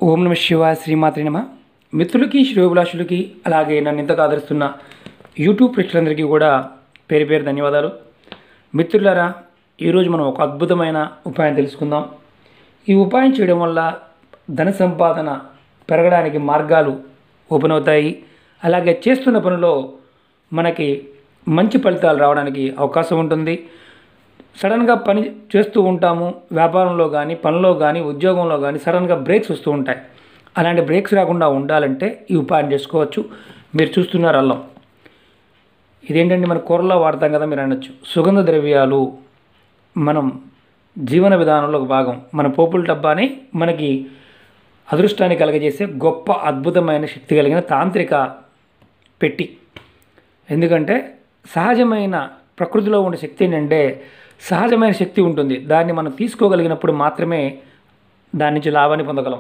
ఓం నమ శివాయ శ్రీమాత్రి నమ. మిత్రులకి శ్రేయోభిలాషులకి అలాగే నన్ను ఇంతగా ఆదరిస్తున్న యూట్యూబ్ ప్రేక్షకులందరికీ కూడా పేరు పేరు ధన్యవాదాలు. మిత్రులారా, ఈరోజు మనం ఒక అద్భుతమైన ఉపాయం తెలుసుకుందాం. ఈ ఉపాయం చేయడం వల్ల ధన సంపాదన పెరగడానికి మార్గాలు ఓపెన్ అవుతాయి. అలాగే చేస్తున్న పనిలో మనకి మంచి ఫలితాలు రావడానికి అవకాశం ఉంటుంది. సడన్గా పని చేస్తూ ఉంటాము, వ్యాపారంలో కానీ పనిలో కానీ ఉద్యోగంలో కానీ సడన్గా బ్రేక్స్ వస్తూ ఉంటాయి. అలాంటి బ్రేక్స్ రాకుండా ఉండాలంటే ఈ ఉపాయం చేసుకోవచ్చు. మీరు చూస్తున్నారు అల్లం. ఇదేంటంటే మన కూరలో వాడతాం కదా, మీరు అనొచ్చు. సుగంధ ద్రవ్యాలు మనం జీవన విధానంలో ఒక భాగం. మన పోపుల డబ్బాని మనకి అదృష్టాన్ని కలగజేసే గొప్ప అద్భుతమైన శక్తి కలిగిన తాంత్రిక పెట్టి. ఎందుకంటే సహజమైన ప్రకృతిలో ఉండే శక్తి ఏంటంటే సహజమైన శక్తి ఉంటుంది. దాన్ని మనం తీసుకోగలిగినప్పుడు మాత్రమే దాని నుంచి లాభాన్ని పొందగలం.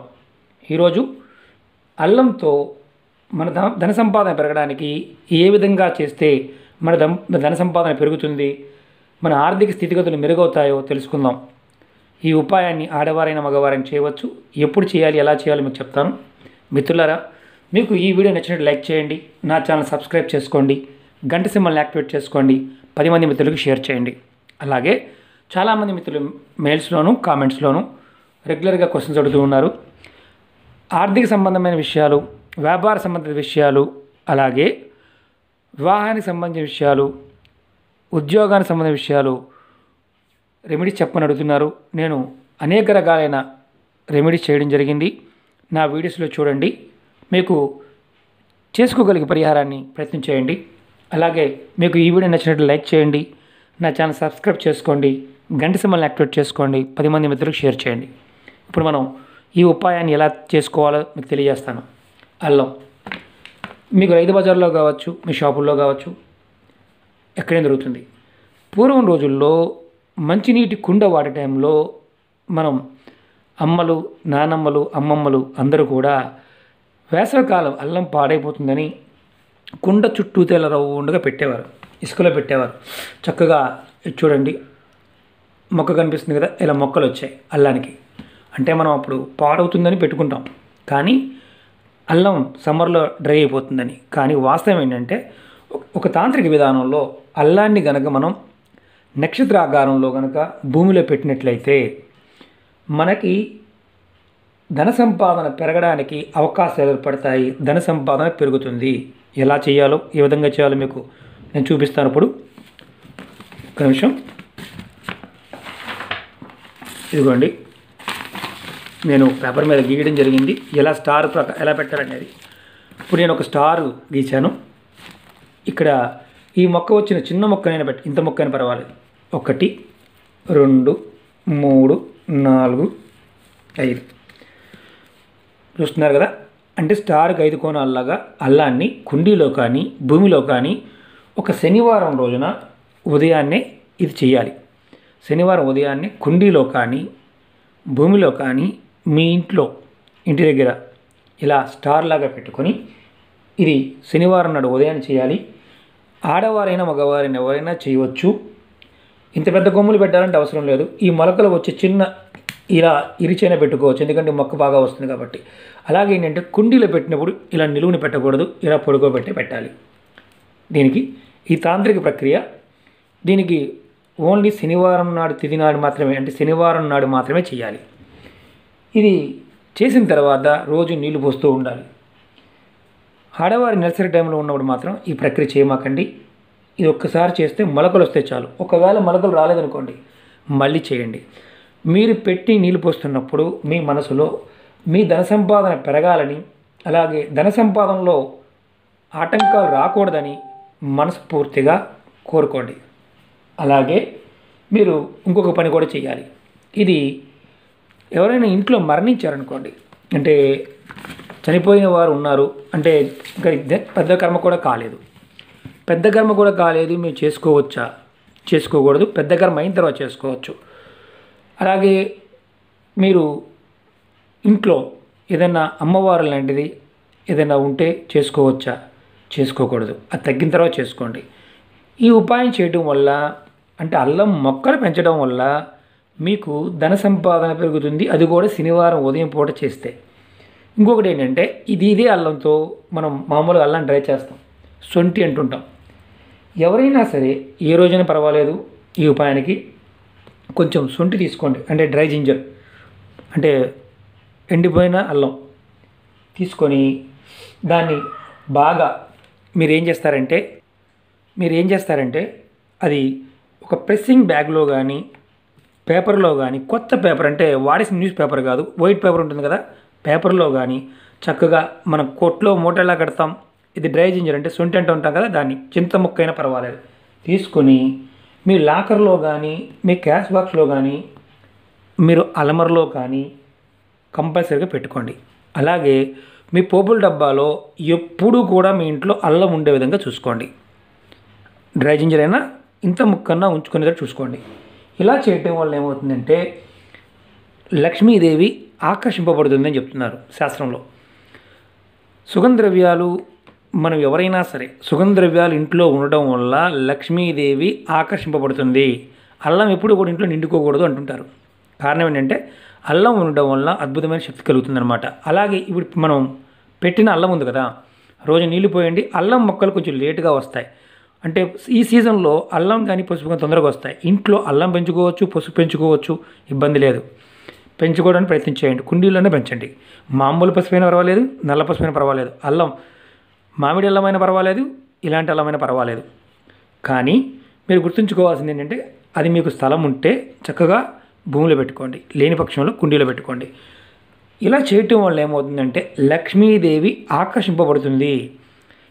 ఈరోజు అల్లంతో మన ధన సంపాదన పెరగడానికి ఏ విధంగా చేస్తే మన ధన సంపాదన పెరుగుతుంది, మన ఆర్థిక స్థితిగతులు మెరుగవుతాయో తెలుసుకుందాం. ఈ ఉపాయాన్ని ఆడవారైన మగవారైనా చేయవచ్చు. ఎప్పుడు చేయాలి, ఎలా చేయాలో మీకు చెప్తాను. మిత్రులారా, మీకు ఈ వీడియో నచ్చినట్టు లైక్ చేయండి, నా ఛానల్ సబ్స్క్రైబ్ చేసుకోండి, గంట సింబల్ని యాక్టివేట్ చేసుకోండి, 10 మంది మిత్రులకు షేర్ చేయండి. అలాగే చాలామంది మిత్రులు మెయిల్స్లోను కామెంట్స్లోను రెగ్యులర్గా క్వశ్చన్స్ అడుగుతూ ఉన్నారు. ఆర్థిక సంబంధమైన విషయాలు, వ్యాపార సంబంధిత విషయాలు, అలాగే వివాహానికి సంబంధించిన విషయాలు, ఉద్యోగానికి సంబంధించిన విషయాలు రెమెడీస్ చెప్పని అడుగుతున్నారు. నేను అనేక రకాలైన రెమెడీస్ చేయడం జరిగింది. నా వీడియోస్లో చూడండి, మీకు చేసుకోగలిగే పరిహారాన్ని ప్రయత్నం చేయండి. అలాగే మీకు ఈ వీడియో నచ్చినట్లు లైక్ చేయండి, నా ఛానల్ సబ్స్క్రైబ్ చేసుకోండి, గంట సింబల్ని యాక్టివేట్ చేసుకోండి, 10 మంది మిత్రులకు షేర్ చేయండి. ఇప్పుడు మనం ఈ ఉపాయాన్ని ఎలా చేసుకోవాలో మీకు తెలియజేస్తాను. అల్లం మీకు రైతు బజార్లో కావచ్చు, మీ షాపుల్లో కావచ్చు, ఎక్కడైనా దొరుకుతుంది. పూర్వం రోజుల్లో మంచినీటి కుండ వాడే టైంలో మనం అమ్మలు, నానమ్మలు, అమ్మమ్మలు అందరూ కూడా వేసవికాలం అల్లం పాడైపోతుందని కుండ చుట్టూ తెల్ల రౌండ్గా పెట్టేవారు, ఇసుకలో పెట్టేవారు. చక్కగా చూడండి, మొక్క కనిపిస్తుంది కదా, ఇలా మొక్కలు వచ్చాయి అల్లానికి. అంటే మనం అప్పుడు పాడవుతుందని పెట్టుకుంటాం, కానీ అల్లం సమ్మర్లో డ్రై అయిపోతుందని. కానీ వాస్తవం ఏంటంటే ఒక తాంత్రిక విధానంలో అల్లాన్ని కనుక మనం నక్షత్రాకారంలో కనుక భూమిలో పెట్టినట్లయితే మనకి ధన సంపాదన పెరగడానికి అవకాశాలు ఏర్పడతాయి, ధన సంపాదన పెరుగుతుంది. ఎలా చేయాలో, ఏ విధంగా చేయాలో మీకు నేను చూపిస్తాను. ఇప్పుడు ఒక నిమిషం. ఇదిగోండి, నేను పేపర్ మీద గీయడం జరిగింది ఎలా స్టార్ ఎలా పెట్టాలనేది. ఇప్పుడు నేను ఒక స్టార్ గీశాను. ఇక్కడ ఈ మొక్క వచ్చిన చిన్న మొక్కనైనా ఇంత మొక్కైనా పర్వాలేదు. 1 2 3 4 5 చూస్తున్నారు కదా. అంటే స్టార్కి 5 కోణాల్లాగా అల్లాన్ని కుండీలో కానీ భూమిలో కానీ ఒక శనివారం రోజున ఉదయాన్నే ఇది చేయాలి. శనివారం ఉదయాన్నే కుండీలో కానీ భూమిలో కానీ మీ ఇంటి దగ్గర ఇలా స్టార్ లాగా పెట్టుకొని ఇది శనివారం నాడు ఉదయాన్నే చేయాలి. ఆడవారైనా మగవారైనా ఎవరైనా చేయవచ్చు. ఇంత పెద్ద కొమ్ములు పెట్టాలంటే అవసరం లేదు. ఈ మొలకలు వచ్చే చిన్న ఇలా ఇరిచైనా పెట్టుకోవచ్చు, ఎందుకంటే మొక్క బాగా వస్తుంది కాబట్టి. అలాగే ఏంటంటే కుండీలో పెట్టినప్పుడు ఇలా నిలువుని పెట్టకూడదు, ఇలా పొడుకోబెట్టి పెట్టాలి. దీనికి ఈ తాంత్రిక ప్రక్రియ, దీనికి ఓన్లీ శనివారం నాడు తిథి నాడు మాత్రమే, అంటే శనివారం నాడు మాత్రమే చేయాలి. ఇది చేసిన తర్వాత రోజు నీళ్లు పోస్తూ ఉండాలి. ఆడవారి నెలసరి టైంలో ఉన్నప్పుడు మాత్రం ఈ ప్రక్రియ చేయమాకండి. ఇది ఒక్కసారి చేస్తే మొలకలు వస్తే చాలు. ఒకవేళ మొలకలు రాలేదనుకోండి, మళ్ళీ చేయండి. మీరు పెట్టి నీళ్ళు పోస్తున్నప్పుడు మీ మనసులో మీ ధన సంపాదన పెరగాలని, అలాగే ధన సంపాదనలో ఆటంకాలు రాకూడదని మనస్ఫూర్తిగా కోరుకోండి. అలాగే మీరు ఇంకొక పని కూడా చేయాలి. ఇది ఎవరైనా ఇంట్లో మరణించారనుకోండి, అంటే చనిపోయిన వారు ఉన్నారు అంటే ఇంకా పెద్ద కర్మ కూడా కాలేదు, మీరు చేసుకోవచ్చా? చేసుకోకూడదు. పెద్ద కర్మ అయిన తర్వాత చేసుకోవచ్చు. అలాగే మీరు ఇంట్లో ఏదైనా అమ్మవారు లాంటిది ఏదైనా ఉంటే చేసుకోవచ్చా? చేసుకోకూడదు. అది తగ్గిన తర్వాత చేసుకోండి. ఈ ఉపాయం చేయడం వల్ల, అంటే అల్లం మొక్కలు పెంచడం వల్ల మీకు ధన సంపాదన పెరుగుతుంది. అది కూడా శనివారం ఉదయం పూట చేస్తే. ఇంకొకటి ఏంటంటే ఇదే అల్లంతో మనం మామూలుగా అల్లం డ్రై చేస్తాం, సొంటి అంటుంటాం. ఎవరైనా సరే ఏ రోజైనా పర్వాలేదు ఈ ఉపాయానికి కొంచెం సొంటి తీసుకోండి, అంటే డ్రై జింజర్, అంటే ఎండిపోయిన అల్లం తీసుకొని దాన్ని బాగా మీరు ఏం చేస్తారంటే అది ఒక ప్రెస్సింగ్ బ్యాగ్లో కానీ పేపర్లో కానీ, కొత్త పేపర్ అంటే వాడేసిన న్యూస్ పేపర్ కాదు, వైట్ పేపర్ ఉంటుంది కదా, పేపర్లో కానీ చక్కగా మనం కొట్లో మూటలా కడతాం, ఇది డ్రై జింజర్ అంటే సొంటి అంటూ ఉంటాం కదా, దాన్ని చింత ముక్క అయినా పర్వాలేదు తీసుకొని మీ లాకర్లో కానీ మీ క్యాష్ బాక్స్లో కానీ మీరు అలమరలో కానీ కంపల్సరీగా పెట్టుకోండి. అలాగే మీ పోపుల డబ్బాలో ఎప్పుడూ కూడా మీ ఇంట్లో అల్లం ఉండే విధంగా చూసుకోండి. డ్రై జింజర్ అయినా ఇంత ముక్కన్నా ఉంచుకునేటట్టు చూసుకోండి. ఇలా చేయటం వల్ల ఏమవుతుందంటే లక్ష్మీదేవి ఆకర్షింపబడుతుందని చెప్తున్నారు శాస్త్రంలో. సుగంధ ద్రవ్యాలు మనం ఎవరైనా సరే సుగంధ ద్రవ్యాలు ఇంట్లో ఉండడం వల్ల లక్ష్మీదేవి ఆకర్షింపబడుతుంది. అల్లం ఎప్పుడు కూడా ఇంట్లో నిండుకోకూడదు అంటుంటారు. కారణం ఏంటంటే అల్లం ఉండడం వల్ల అద్భుతమైన శక్తి కలుగుతుందన్నమాట. అలాగే ఇప్పుడు మనం పెట్టిన అల్లం ఉంది కదా, రోజు నీళ్లు పోయండి, అల్లం మొక్కలు కొంచెం లేటుగా వస్తాయి. అంటే ఈ సీజన్లో అల్లం కానీ పసుపు కానీ తొందరగా వస్తాయి. ఇంట్లో అల్లం పెంచుకోవచ్చు, పసుపు పెంచుకోవచ్చు, ఇబ్బంది లేదు. పెంచుకోవడానికి ప్రయత్నం చేయండి, కుండీల్లోనే పెంచండి. మామూలు పసుపైనా పర్వాలేదు, నల్ల పసుపైనా పర్వాలేదు, అల్లం మామిడి అల్లమైనా పర్వాలేదు, ఇలాంటి అల్లమైనా పర్వాలేదు. కానీ మీరు గుర్తుంచుకోవాల్సింది ఏంటంటే అది మీకు స్థలం ఉంటే చక్కగా భూమిలో పెట్టుకోండి, లేని పక్షంలో కుండీలో పెట్టుకోండి. ఇలా చేయటం వల్ల ఏమవుతుందంటే లక్ష్మీదేవి ఆకర్షింపబడుతుంది.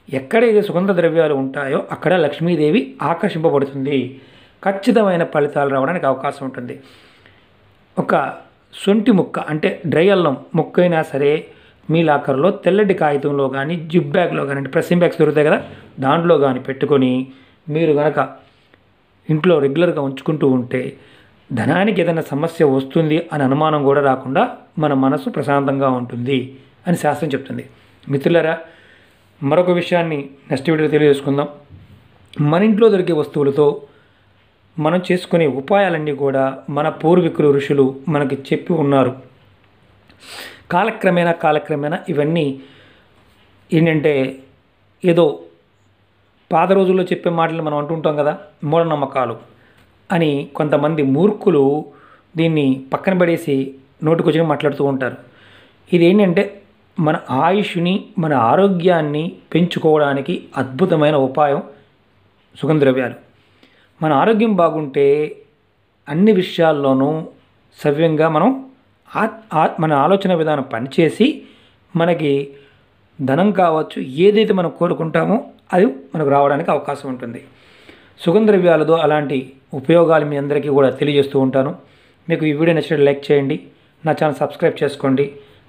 ఎక్కడైతే సుగంధ ద్రవ్యాలు ఉంటాయో అక్కడ లక్ష్మీదేవి ఆకర్షింపబడుతుంది. ఖచ్చితమైన ఫలితాలు రావడానికి అవకాశం ఉంటుంది. ఒక సొంటి ముక్క అంటే డ్రై అల్లం ముక్క అయినా సరే మీ లాకర్లో తెల్లటి కాగితంలో కానీ జిప్ బ్యాగ్లో కానీ, అంటే ప్రెస్సింగ్ బ్యాగ్స్ దొరుకుతాయి కదా, దాంట్లో కానీ పెట్టుకొని మీరు కనుక ఇంట్లో రెగ్యులర్గా ఉంచుకుంటూ ఉంటే ధనానికి ఏదైనా సమస్య వస్తుంది అని అనుమానం కూడా రాకుండా మన మనసు ప్రశాంతంగా ఉంటుంది అని శాస్త్రం చెప్తుంది. మిత్రులారా, మరొక విషయాన్ని నెక్స్ట్ వీడియోలో తెలియజేసుకుందాం. మన ఇంట్లో దొరికే వస్తువులతో మనం చేసుకునే ఉపాయాలన్నీ కూడా మన పూర్వీకులు ఋషులు మనకి చెప్పి ఉన్నారు. కాలక్రమేణా ఇవన్నీ ఏంటంటే ఏదో పాత రోజుల్లో చెప్పే మాటలు మనం అంటుంటాం కదా, మూఢనమ్మకాలు అని కొంతమంది మూర్ఖులు దీన్ని పక్కన పడేసి నోటికొచ్చిన మాట్లాడుతూ ఉంటారు. ఇది ఏంటంటే మన ఆయుష్ని, మన ఆరోగ్యాన్ని పెంచుకోవడానికి అద్భుతమైన ఉపాయం సుగంధ ద్రవ్యాలు. మన ఆరోగ్యం బాగుంటే అన్ని విషయాల్లోనూ సవ్యంగా మనం మన ఆలోచన విధానం పనిచేసి మనకి ధనం కావచ్చు, ఏదైతే మనం కోరుకుంటామో అది మనకు రావడానికి అవకాశం ఉంటుంది. సుగంధ ద్రవ్యాలతో అలాంటి ఉపయోగాలు మీ అందరికీ కూడా తెలియజేస్తూ ఉంటాను. మీకు ఈ వీడియో నచ్చినట్టు లైక్ చేయండి, నా ఛానల్ సబ్స్క్రైబ్ చేసుకోండి,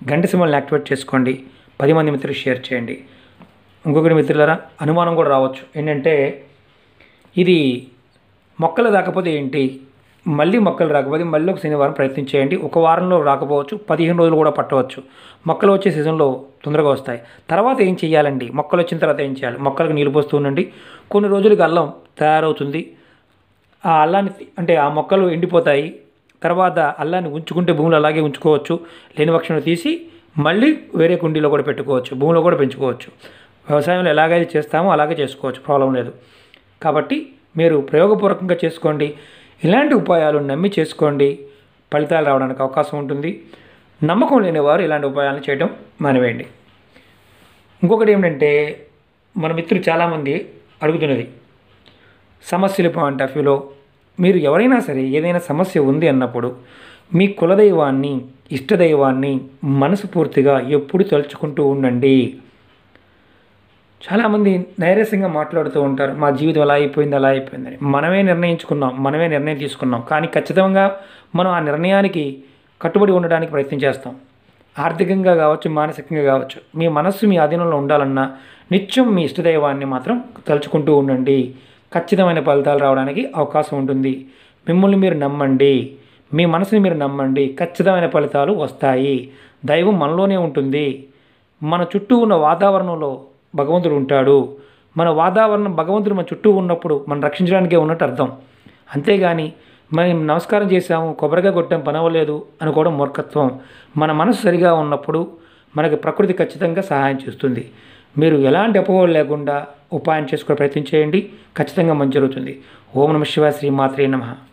గంట సింబల్ని యాక్టివేట్ చేసుకోండి, 10 మంది మిత్రులు షేర్ చేయండి. ఇంకొకటి మిత్రులారా, అనుమానం కూడా రావచ్చు ఏంటంటే ఇది మొక్కలు రాకపోతే ఏంటి, మళ్ళీ మొక్కలు రాకపోతే మళ్ళీ ఒక శనివారం ప్రయత్నం చేయండి. ఒక వారంలో రాకపోవచ్చు, 15 రోజులు కూడా పట్టవచ్చు. మొక్కలు వచ్చే సీజన్లో తొందరగా వస్తాయి. తర్వాత ఏం చేయాలండి, మొక్కలు వచ్చిన తర్వాత ఏం చేయాలి? మొక్కలకు నీళ్ళు పోస్తూ ఉండండి. కొన్ని రోజులకి అల్లం తయారవుతుంది. ఆ అల్లాన్ని అంటే ఆ మొక్కలు ఎండిపోతాయి. తర్వాత అల్లాన్ని ఉంచుకుంటే భూమిలో అలాగే ఉంచుకోవచ్చు, లేని పక్షంలో తీసి మళ్ళీ వేరే కుండీలో కూడా పెట్టుకోవచ్చు, భూమిలో కూడా పెంచుకోవచ్చు. వ్యవసాయంలో ఎలాగైతే చేస్తామో అలాగే చేసుకోవచ్చు, ప్రాబ్లం లేదు. కాబట్టి మీరు ప్రయోగపూర్వకంగా చేసుకోండి. ఇలాంటి ఉపాయాలు నమ్మి చేసుకోండి, ఫలితాలు రావడానికి అవకాశం ఉంటుంది. నమ్మకం లేని వారు ఇలాంటి ఉపాయాలను చేయడం మానివేయండి. ఇంకొకటి ఏమిటంటే మన మిత్రులు చాలామంది అడుగుతున్నది సమస్యల పాయింట్ ఆఫ్ వ్యూలో, మీరు ఎవరైనా సరే ఏదైనా సమస్య ఉంది అన్నప్పుడు మీ కులదైవాన్ని, ఇష్టదైవాన్ని మనస్ఫూర్తిగా ఎప్పుడు తలుచుకుంటూ ఉండండి. చాలామంది నైరస్యంగా మాట్లాడుతూ ఉంటారు, మా జీవితం అలా అయిపోయిందని. మనమే నిర్ణయించుకున్నాం, మనమే నిర్ణయం తీసుకున్నాం, కానీ ఖచ్చితంగా మనం ఆ నిర్ణయానికి కట్టుబడి ఉండడానికి ప్రయత్నం చేస్తాం. ఆర్థికంగా కావచ్చు, మానసికంగా కావచ్చు. మీ మనస్సు మీ ఆధీనంలో ఉండాలన్నా నిత్యం మీ ఇష్టదైవాన్ని మాత్రం తలుచుకుంటూ ఉండండి. ఖచ్చితమైన ఫలితాలు రావడానికి అవకాశం ఉంటుంది. మిమ్మల్ని మీరు నమ్మండి, మీ మనసుని మీరు నమ్మండి, ఖచ్చితమైన ఫలితాలు వస్తాయి. దైవం మనలోనే ఉంటుంది. మన చుట్టూ ఉన్న వాతావరణంలో భగవంతుడు ఉంటాడు. మన వాతావరణం భగవంతుడు మన చుట్టూ ఉన్నప్పుడు మనం రక్షించడానికే ఉన్నట్టు అర్థం. అంతేగాని మనం నమస్కారం చేసాము, కొబ్బరిగా కొట్టాం, పని అవ్వలేదు అనుకోవడం మూర్ఖత్వం. మన మనసు సరిగా ఉన్నప్పుడు మనకి ప్రకృతి ఖచ్చితంగా సహాయం చేస్తుంది. మీరు ఎలాంటి అపోహలు లేకుండా ఉపాయం చేసుకునే ప్రయత్నం చేయండి. ఖచ్చితంగా మంచి జరుగుతుంది. ఓం నమః శివాయ. శ్రీ మాత్రే నమః.